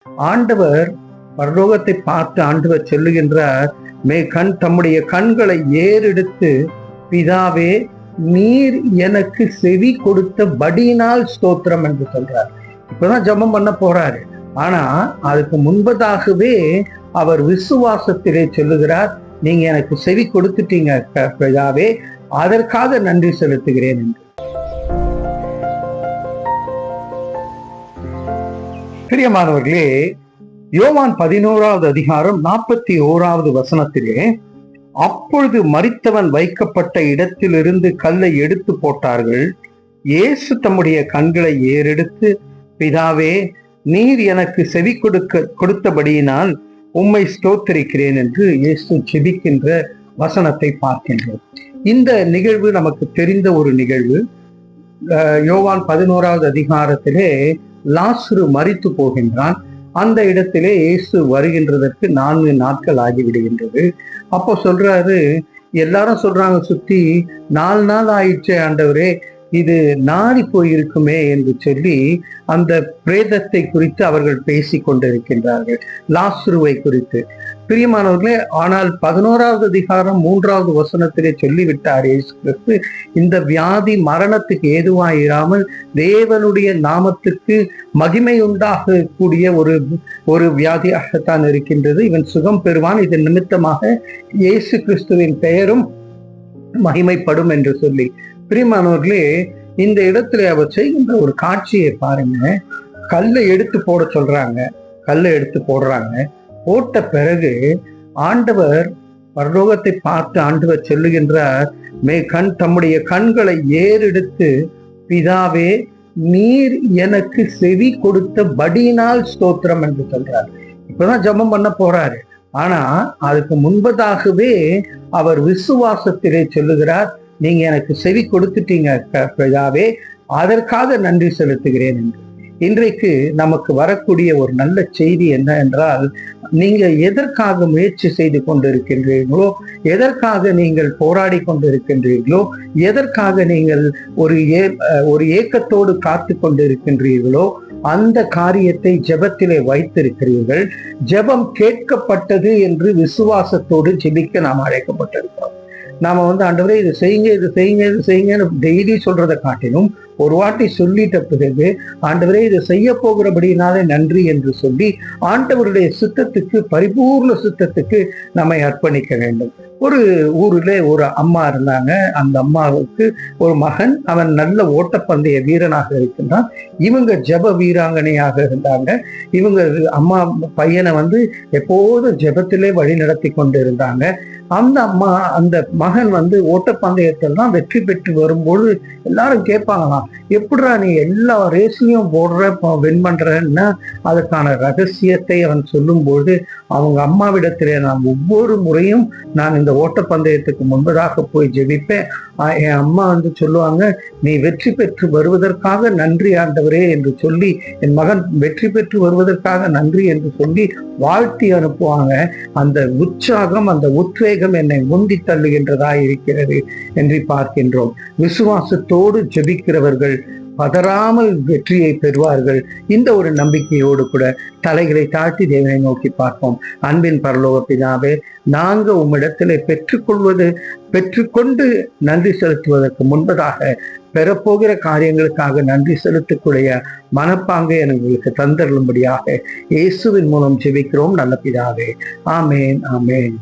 ஆண்டவர் பரலோகத்தை பார்த்து ஆண்டவர் சொல்லுகின்றார், தம்முடைய கண்களை ஏறெடுத்து, பிதாவே நீர் எனக்கு செவி கொடுத்தபடியினால் ஸ்தோத்திரம் என்று சொல்றார். இப்பதான் ஜெபம் பண்ண போறாரு. ஆனா அதுக்கு முன்பதாகவே அவர் விசுவாசத்திலே சொல்லுகிறார், நீங்க எனக்கு செவி கொடுத்துட்டீங்க பிதாவே, அதற்காக நன்றி செலுத்துகிறேன் என்று. பிரியமானவர்களே, யோவான் 11வது அதிகாரம் 41வது வசனத்திலே, அப்பொழுது மரித்தவன் வைக்கப்பட்ட இடத்திலிருந்து கல்லை எடுத்து போட்டார்கள். இயேசு தம்முடைய கண்களை ஏறெடுத்து, பிதாவே நீர் எனக்கு செவி கொடுத்தபடியினால் உம்மை ஸ்தோத்திரிக்கிறேன் என்று இயேசு ஜெபிக்கின்ற வசனத்தை பார்க்கின்றோம். இந்த நிகழ்வு நமக்கு தெரிந்த ஒரு நிகழ்வு. யோவான் 11வது அதிகாரத்திலே லாசரு மரித்து போகின்றான். அந்த இடத்திலே இயேசு வருகின்றதற்கு 4 நாட்கள் ஆகிவிடுகின்றது. அப்போ சொல்றாரு, எல்லாரும் சொல்றாங்க, சுத்தி 4 நாள் ஆயிடுச்சே ஆண்டவரே, இது நாடி போயிருக்குமே என்று சொல்லி அந்த பிரேதத்தை குறித்து அவர்கள் பேசி கொண்டிருக்கின்றார்கள், லாசருவை குறித்து. பிரியமானவர்களே, ஆனால் 11வது அதிகாரம் 3வது வசனத்திலே சொல்லிவிட்டார் இயேசு கிறிஸ்து, இந்த வியாதி மரணத்துக்கு ஏதுவாயிராமல் தேவனுடைய நாமத்துக்கு மகிமை உண்டாக கூடிய ஒரு வியாதியாகத்தான் இருக்கின்றது. இவன் சுகம் பெறுவான், இதன் நிமித்தமாக இயேசு கிறிஸ்துவின் பெயரும் மகிமைப்படும் என்று சொல்லி. பிரியமானவர்களே, இந்த இடத்துல அவர் செய்கின்ற ஒரு காட்சியை பாருங்க. கல்லை எடுத்து போட சொல்றாங்க, கல்லை எடுத்து போடுறாங்க. போட்ட பிறகு ஆண்டவர் பரலோகத்தை பார்த்து ஆண்டவர் சொல்லுகின்றார், தம்முடைய கண்களை ஏறெடுத்து, பிதாவே நீர் எனக்கு செவி கொடுத்தபடியினால் ஸ்தோத்திரம் என்று சொல்றார். இப்பதான் ஜெபம் பண்ண போறாரு. ஆனா அதுக்கு முன்பதாகவே அவர் விசுவாசத்திலே சொல்லுகிறார், நீங்க எனக்கு செவி கொடுத்துட்டீங்க பிதாவே, அதற்காக நன்றி செலுத்துகிறேன் என்று. இன்றைக்கு நமக்கு வரக்கூடிய ஒரு நல்ல செய்தி என்ன என்றால், நீங்க எதற்காக முயற்சி செய்து கொண்டிருக்கின்றீர்களோ, எதற்காக நீங்கள் போராடி கொண்டிருக்கின்றீர்களோ, எதற்காக நீங்கள் ஒரு ஏக்கத்தோடு காத்து கொண்டிருக்கின்றீர்களோ, அந்த காரியத்தை ஜெபத்திலே வைத்திருக்கிறீர்கள். ஜெபம் கேட்கப்பட்டது என்று விசுவாசத்தோடு ஜெபிக்க நாம் அழைக்கப்பட்டிருக்கிறோம். நாம ஆண்டவரே இது செய்யுங்க, இது செய்யுங்க, இது செய்யுங்கன்னு டெய்லி சொல்றதை காட்டிலும் ஒரு வாட்டி சொல்லிட்ட பிறகு, ஆண்டவரே இது செய்ய போகிறபடினாலே நன்றி என்று சொல்லி ஆண்டவருடைய சித்தத்துக்கு, பரிபூர்ண சித்தத்துக்கு நம்மை அர்ப்பணிக்க வேண்டும். ஒரு ஊரிலே ஒரு அம்மா இருந்தாங்க. அந்த அம்மாவுக்கு ஒரு மகன், அவன் நல்ல ஓட்டப்பந்தய வீரனாக இருக்கின்றான். இவங்க ஜெப வீராங்கனையாக இருந்தாங்க. இவங்க அம்மா பையனை எப்போதும் ஜெபத்திலே வழி நடத்தி கொண்டு இருந்தாங்க. அந்த மகன் ஓட்டப்பந்தயத்தில் தான் வெற்றி பெற்று வரும்போது எல்லாரும் கேட்பாங்களாம், எப்படிடா நீ எல்லா ரேஸ்லயும் வின் பண்றன்னா? அதுக்கான ரகசியத்தை அவன் சொல்லும்போது, அவங்க அம்மாவிடத்திலே நான் ஒவ்வொரு முறையும் நான் இந்த ஓட்டப்பந்தயத்துக்கு முன்பதாக போய் ஜெபிப்பேன். என் அம்மா சொல்லுவாங்க, நீ வெற்றி பெற்று வருவதற்காக நன்றி ஆண்டவரே என்று சொல்லி, என் மகன் வெற்றி பெற்று வருவதற்காக நன்றி என்று சொல்லி வாழ்த்தி அனுப்புவாங்க. அந்த உற்சாகம், அந்த உத்வேகம் என்னை முந்தி தள்ளுகின்றதா இருக்கிறது என்று பார்க்கின்றோம். விசுவாசத்தோடு ஜெபிக்கிறவர்கள் பதறாமல் வெற்றியை பெறுவார்கள். இந்த ஒரு நம்பிக்கையோடு கூட தலைகளை தாழ்த்தி தேவனை நோக்கி பார்ப்போம். அன்பின் பரலோக பிதாவே, நாங்க உம்மிடத்திலே பெற்றுக்கொண்டு நன்றி செலுத்துவதற்கு முன்பதாக பெறப்போகிற காரியங்களுக்காக நன்றி செலுத்தக்கூடிய மனப்பாங்கை எங்களுக்கு தந்தருளும்படியாக இயேசுவின் மூலம் ஜெபிக்கிறோம் நல்ல பிதாவே. ஆமேன், ஆமேன்.